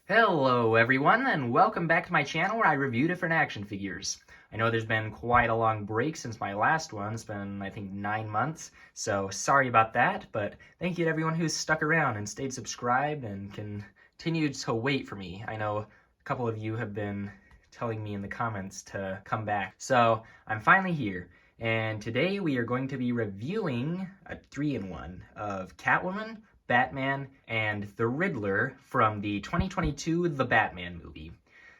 Hello everyone, and welcome back to my channel where I review different action figures. I know there's been quite a long break since my last one. It's been, I think, 9 months, so sorry about that, but thank you to everyone who's stuck around and stayed subscribed and continued to wait for me. I know a couple of you have been telling me in the comments to come back, so I'm finally here. And today we are going to be reviewing a 3-in-1 of Catwoman, Batman, and the Riddler from the 2022 The Batman movie.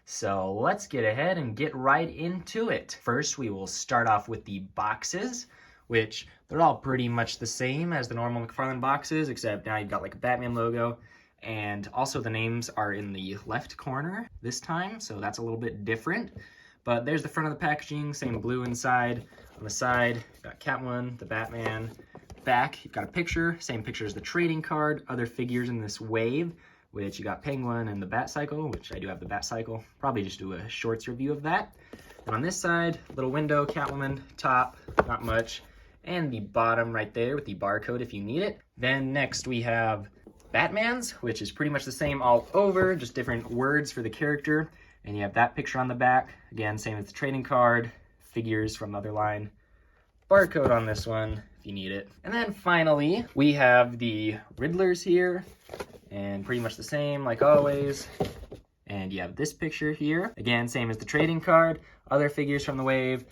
So let's get ahead and get right into it. First, we will start off with the boxes, which they're all pretty much the same as the normal Mcfarlane boxes, except now you've got like a Batman logo, and also the names are in the left corner this time, so that's a little bit different. But there's the front of the packaging, same blue inside. On the side, you've got Catwoman, the Batman. Back, you've got a picture, same picture as the trading card, other figures in this wave, which you got Penguin and the Batcycle, which I do have the Batcycle. Probably just do a shorts review of that. And on this side, little window, Catwoman, top, not much, and the bottom right there with the barcode if you need it. Then next we have Batman's, which is pretty much the same all over, just different words for the character. And you have that picture on the back. Again, same as the trading card, figures from the other line. Barcode on this one if you need it. And then finally, we have the Riddlers here, and pretty much the same like always. And you have this picture here. Again, same as the trading card, other figures from the wave,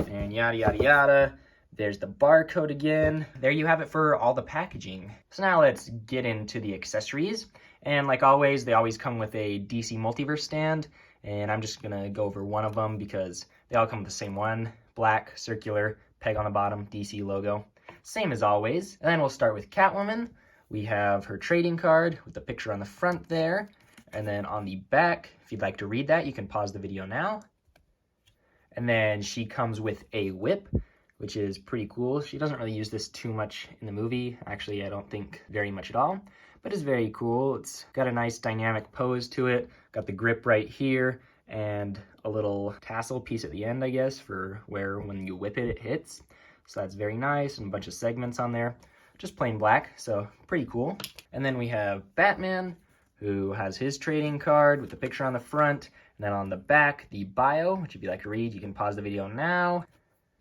and yada, yada, yada. There's the barcode again. There you have it for all the packaging. So now let's get into the accessories. And like always, they always come with a DC Multiverse stand. And I'm just gonna go over one of them because they all come with the same one. Black, circular, peg on the bottom, DC logo. Same as always. And then we'll start with Catwoman. We have her trading card with the picture on the front there. And then on the back, if you'd like to read that, you can pause the video now. And then she comes with a whip, which is pretty cool. She doesn't really use this too much in the movie. Actually, I don't think very much at all. But it's very cool. It's got a nice dynamic pose to it. Got the grip right here and a little tassel piece at the end, I guess, for where when you whip it, it hits. So that's very nice, and a bunch of segments on there. Just plain black, so pretty cool. And then we have Batman, who has his trading card with the picture on the front, and then on the back, the bio, which if you'd like to read, you can pause the video now.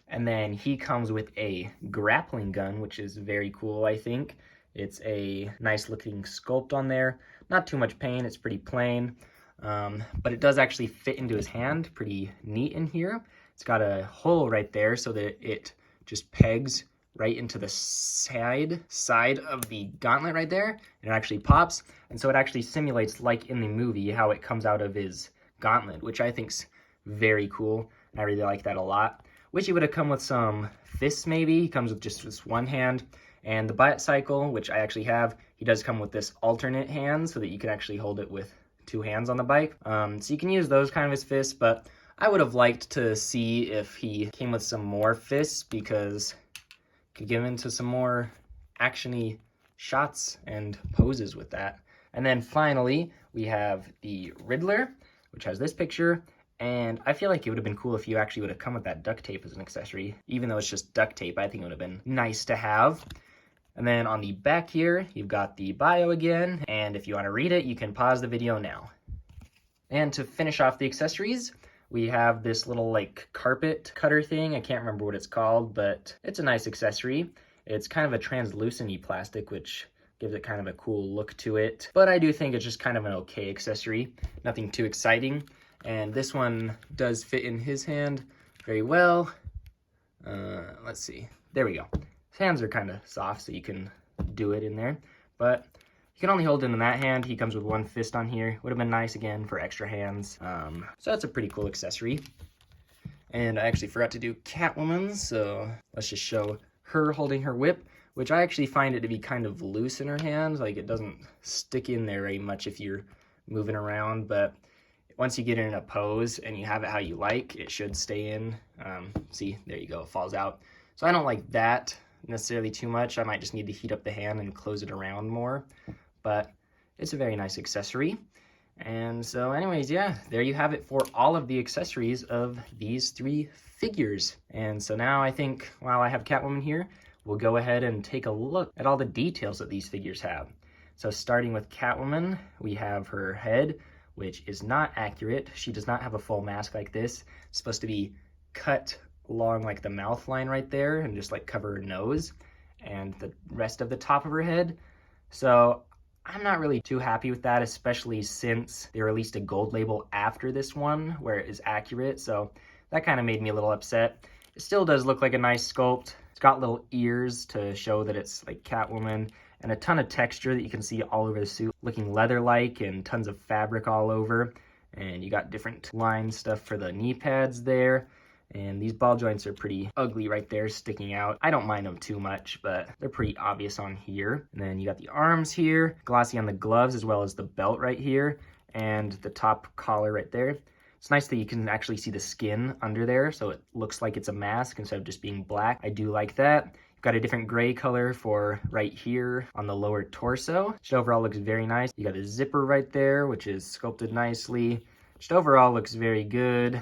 And then he comes with a grappling gun, which is very cool, I think. It's a nice looking sculpt on there. Not too much paint, it's pretty plain. But it does actually fit into his hand, pretty neat in here. It's got a hole right there so that it just pegs right into the side of the gauntlet right there, and it actually pops. And so it actually simulates, like in the movie, how it comes out of his gauntlet, which I think's very cool. I really like that a lot. Wish he would have come with some fists maybe. He comes with just this one hand. And the Batcycle, which I actually have, he does come with this alternate hand so that you can actually hold it with 2 hands on the bike. So you can use those kind of as fists, but I would have liked to see if he came with some more fists because could get into some more actiony shots and poses with that. And then finally, we have the Riddler, which has this picture. And I feel like it would have been cool if you actually would have come with that duct tape as an accessory. Even though it's just duct tape, I think it would have been nice to have. And then on the back here, you've got the bio again. And if you want to read it, you can pause the video now. And to finish off the accessories, we have this little like carpet cutter thing. I can't remember what it's called, but it's a nice accessory. It's kind of a translucent-y plastic, which gives it kind of a cool look to it. But I do think it's just kind of an okay accessory. Nothing too exciting. And this one does fit in his hand very well. Let's see. There we go. His hands are kind of soft, so you can do it in there. But you can only hold it in that hand. He comes with 1 fist on here. Would have been nice, again, for extra hands. So that's a pretty cool accessory. And I actually forgot to do Catwoman, so let's just show her holding her whip, which I actually find it to be kind of loose in her hands. Like, it doesn't stick in there very much if you're moving around, but once you get in a pose and you have it how you like, it should stay in. See, there you go, it falls out. So I don't like that necessarily too much. I might just need to heat up the hand and close it around more, but it's a very nice accessory. And so anyways, yeah, there you have it for all of the accessories of these 3 figures. And so now I think, while I have Catwoman here, we'll go ahead and take a look at all the details that these figures have. So starting with Catwoman, we have her head which is not accurate. She does not have a full mask like this. It's supposed to be cut along like the mouth line right there and just like cover her nose and the rest of the top of her head. So I'm not really too happy with that, especially since they released a gold label after this one where it is accurate. So that kind of made me a little upset. It still does look like a nice sculpt. It's got little ears to show that it's like Catwoman, and a ton of texture that you can see all over the suit, looking leather-like, and tons of fabric all over. And you got different line stuff for the knee pads there. And these ball joints are pretty ugly right there, sticking out. I don't mind them too much, but they're pretty obvious on here. And then you got the arms here, glossy on the gloves, as well as the belt right here, and the top collar right there. It's nice that you can actually see the skin under there, so it looks like it's a mask instead of just being black. I do like that. Got a different gray color for right here on the lower torso, which overall looks very nice. You got a zipper right there, which is sculpted nicely. Just overall looks very good.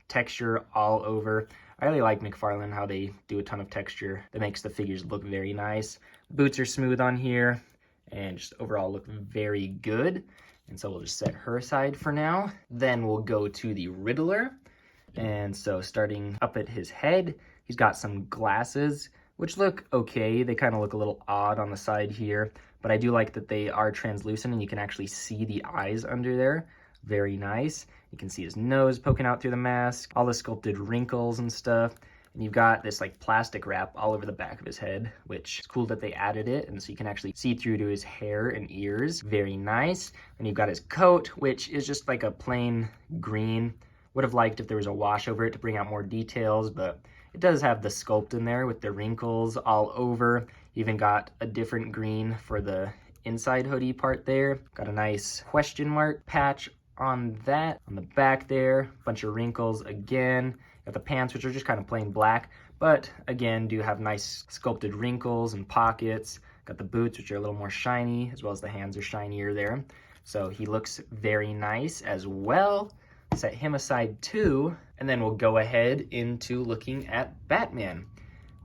Texture all over. I really like Mcfarlane, how they do a ton of texture that makes the figures look very nice. Boots are smooth on here and just overall look very good. And so we'll just set her aside for now. Then we'll go to the Riddler. And so starting up at his head, he's got some glasses, which look okay. They kind of look a little odd on the side here, but I do like that they are translucent and you can actually see the eyes under there. Very nice. You can see his nose poking out through the mask, all the sculpted wrinkles and stuff. And you've got this like plastic wrap all over the back of his head, which is cool that they added it. And so you can actually see through to his hair and ears. Very nice. And you've got his coat, which is just like a plain green. Would have liked if there was a wash over it to bring out more details, but it does have the sculpt in there with the wrinkles all over. You even got a different green for the inside hoodie part there. Got a nice question mark patch on that. On the back there, bunch of wrinkles again. Got the pants, which are just kind of plain black, but again, do have nice sculpted wrinkles and pockets. Got the boots, which are a little more shiny, as well as the hands are shinier there. So he looks very nice as well. Set him aside too, and then we'll go ahead into looking at Batman,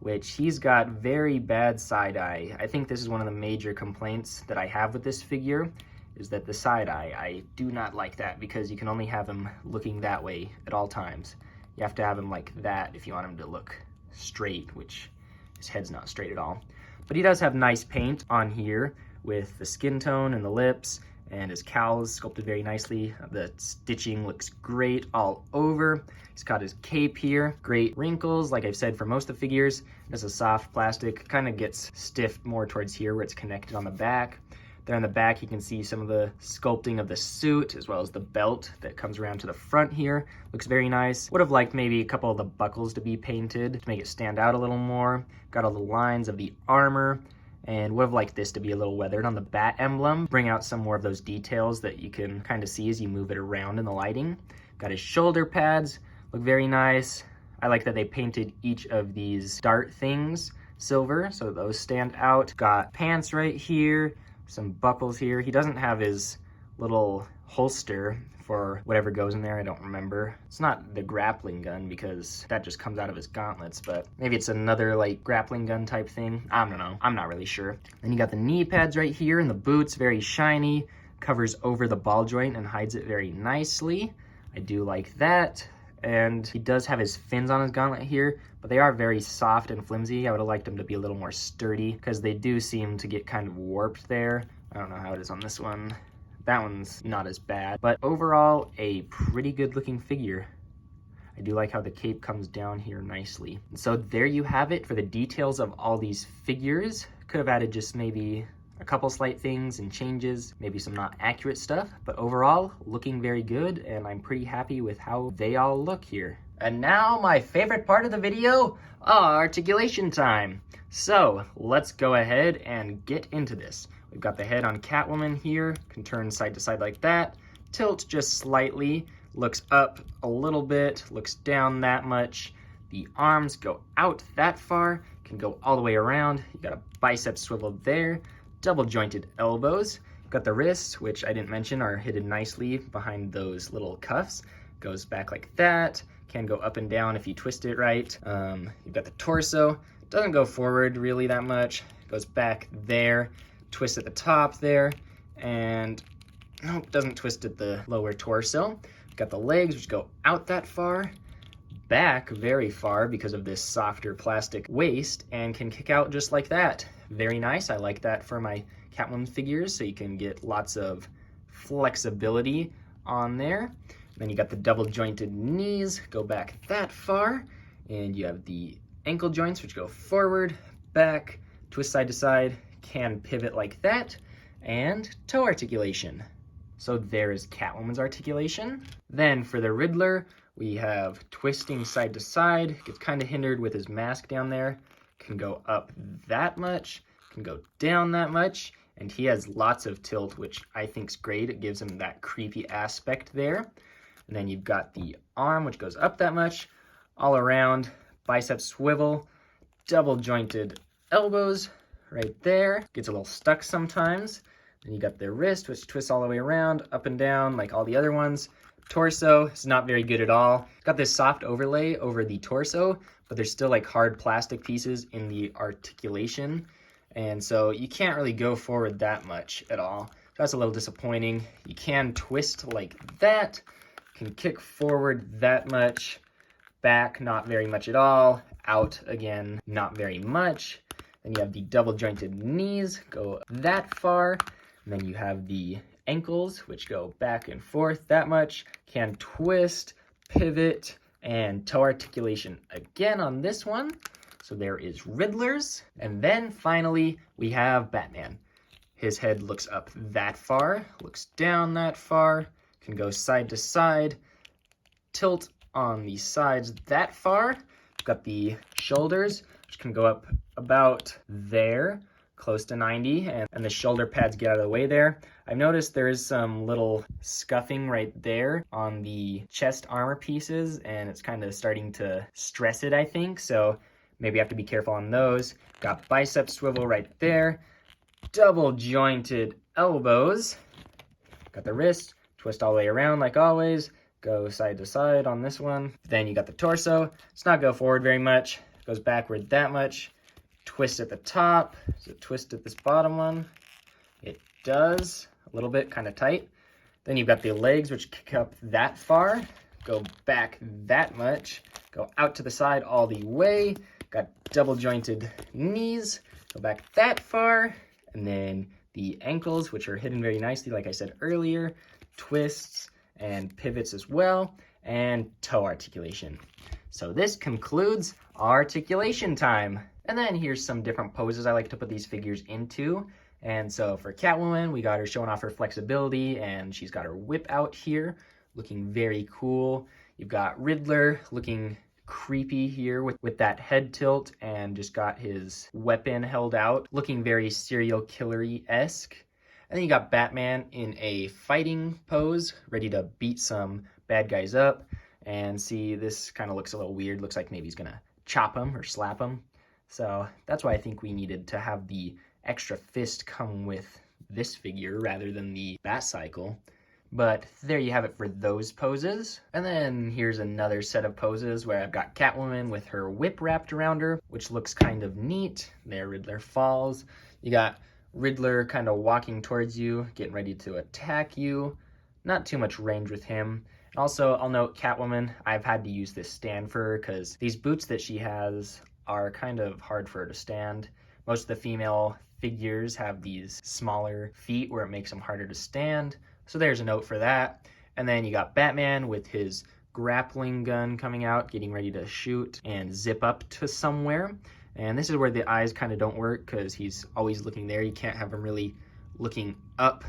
which he's got very bad side eye. I think this is one of the major complaints that I have with this figure, is that the side eye, I do not like that because you can only have him looking that way at all times. You have to have him like that if you want him to look straight, which his head's not straight at all. But he does have nice paint on here with the skin tone and the lips, and his cowl is sculpted very nicely. The stitching looks great all over. He's got his cape here. Great wrinkles, like I've said for most of the figures. It's a soft plastic, kind of gets stiff more towards here where it's connected on the back. There on the back, you can see some of the sculpting of the suit, as well as the belt that comes around to the front here. Looks very nice. Would have liked maybe a couple of the buckles to be painted to make it stand out a little more. Got all the lines of the armor, and would have liked this to be a little weathered on the bat emblem. Bring out some more of those details that you can kind of see as you move it around in the lighting. Got his shoulder pads, look very nice. I like that they painted each of these dart things silver, so those stand out. Got pants right here, some buckles here. He doesn't have his little holster for whatever goes in there. I don't remember. It's not the grappling gun because that just comes out of his gauntlets, but maybe it's another like grappling gun type thing. I don't know. I'm not really sure. Then you got the knee pads right here and the boots, very shiny, covers over the ball joint and hides it very nicely. I do like that. And he does have his fins on his gauntlet here, but they are very soft and flimsy. I would have liked them to be a little more sturdy because they do seem to get kind of warped there. I don't know how it is on this one. That one's not as bad, but overall, a pretty good looking figure. I do like how the cape comes down here nicely. And so there you have it for the details of all these figures. Could have added just maybe a couple slight things and changes, maybe some not accurate stuff, but overall, looking very good, and I'm pretty happy with how they all look here. And now, my favorite part of the video, articulation time. So, let's go ahead and get into this. We've got the head on Catwoman here, can turn side to side like that, tilt just slightly, looks up a little bit, looks down that much. The arms go out that far, can go all the way around. You got a bicep swivel there, double jointed elbows. Got the wrists, which I didn't mention, are hidden nicely behind those little cuffs. Goes back like that, can go up and down if you twist it right. You've got the torso, doesn't go forward really that much, goes back there, twist at the top there, and Nope, doesn't twist at the lower torso. Got the legs, which go out that far, back very far because of this softer plastic waist, and can kick out just like that. Very nice. I like that for my Catwoman figures, so you can get lots of flexibility on there. Then you got the double jointed knees, go back that far, and you have the ankle joints, which go forward, back, twist side to side, can pivot like that, and toe articulation. So there's Catwoman's articulation. Then for the Riddler, we have twisting side to side, gets kind of hindered with his mask down there, can go up that much, can go down that much, and he has lots of tilt, which I think is great. It gives him that creepy aspect there. And then you've got the arm, which goes up that much, all around, bicep swivel, double jointed elbows right there. Gets a little stuck sometimes. Then you got the wrist, which twists all the way around, up and down, like all the other ones. Torso is not very good at all. It's got this soft overlay over the torso, but there's still like hard plastic pieces in the articulation. And so you can't really go forward that much at all. So that's a little disappointing. You can twist like that, can kick forward that much, back not very much at all, out again not very much. Then you have the double jointed knees, go that far. And then you have the ankles, which go back and forth that much, can twist, pivot, and toe articulation again on this one. So there is Riddler's. And then finally, we have Batman. His head looks up that far, looks down that far, can go side to side, tilt on the sides that far. Got the shoulders, which can go up about there, close to 90, and the shoulder pads get out of the way there. I've noticed there is some little scuffing right there on the chest armor pieces, and it's kind of starting to stress it, I think, so maybe I have to be careful on those. Got bicep swivel right there, double jointed elbows, got the wrist, twist all the way around like always, go side to side on this one. Then you got the torso, it's not go forward very much, goes backward that much, twist at the top, so twist at this bottom one, it does, a little bit, kind of tight. Then you've got the legs, which kick up that far, go back that much, go out to the side all the way, got double jointed knees, go back that far, and then the ankles, which are hidden very nicely, like I said earlier, twists and pivots as well, and toe articulation. So this concludes articulation time. And then here's some different poses I like to put these figures into. And so for Catwoman, we got her showing off her flexibility, and she's got her whip out here, looking very cool. You've got Riddler looking creepy here with that head tilt and just got his weapon held out, looking very serial killer-esque. And then you got Batman in a fighting pose, ready to beat some bad guys up. And see, this kind of looks a little weird. Looks like maybe he's gonna chop him or slap him. So that's why I think we needed to have the extra fist come with this figure rather than the Batcycle. But there you have it for those poses. And then here's another set of poses where I've got Catwoman with her whip wrapped around her, which looks kind of neat. There, Riddler falls. You got Riddler kind of walking towards you, getting ready to attack you. Not too much range with him. Also, I'll note Catwoman, I've had to use this stand for her because these boots that she has are kind of hard for her to stand. Most of the female figures have these smaller feet where it makes them harder to stand. So there's a note for that. And then you got Batman with his grappling gun coming out, getting ready to shoot and zip up to somewhere. And this is where the eyes kind of don't work because he's always looking there. You can't have him really looking up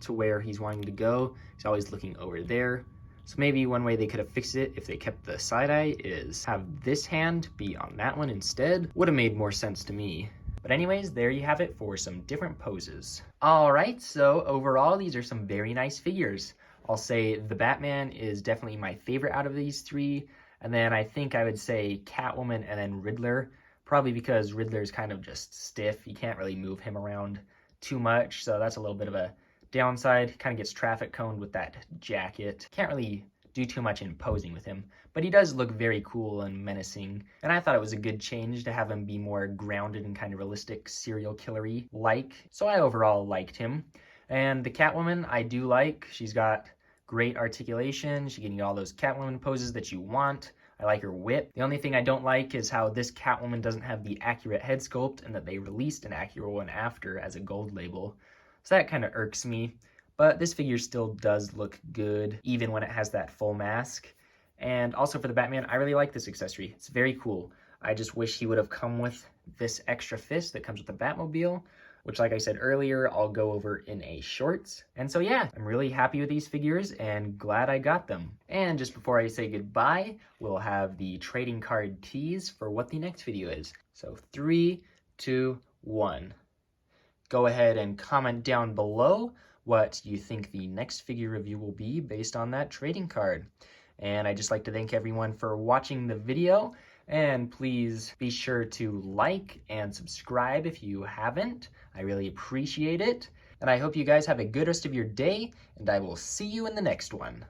to where he's wanting to go. He's always looking over there. So maybe one way they could have fixed it if they kept the side eye is have this hand be on that one instead. Would have made more sense to me. But anyways, there you have it for some different poses. Alright, so overall these are some very nice figures. I'll say the Batman is definitely my favorite out of these three. And then I think I would say Catwoman and then Riddler. Probably because Riddler's kind of just stiff. You can't really move him around too much. So that's a little bit of a downside. Kind of gets traffic coned with that jacket. Can't really do too much in posing with him, but he does look very cool and menacing. And I thought it was a good change to have him be more grounded and kind of realistic serial killer-y like. So I overall liked him. And the Catwoman, I do like. She's got great articulation. She can get all those Catwoman poses that you want. I like her whip. The only thing I don't like is how this Catwoman doesn't have the accurate head sculpt and that they released an accurate one after as a gold label. So that kind of irks me. But this figure still does look good, even when it has that full mask. And also for the Batman, I really like this accessory. It's very cool. I just wish he would have come with this extra fist that comes with the Batmobile, which, like I said earlier, I'll go over in a shorts. And so yeah, I'm really happy with these figures and glad I got them. And just before I say goodbye, we'll have the trading card tease for what the next video is. So 3, 2, 1. Go ahead and comment down below what you think the next figure review will be based on that trading card. And I'd just like to thank everyone for watching the video. And please be sure to like and subscribe if you haven't. I really appreciate it. And I hope you guys have a good rest of your day, and I will see you in the next one.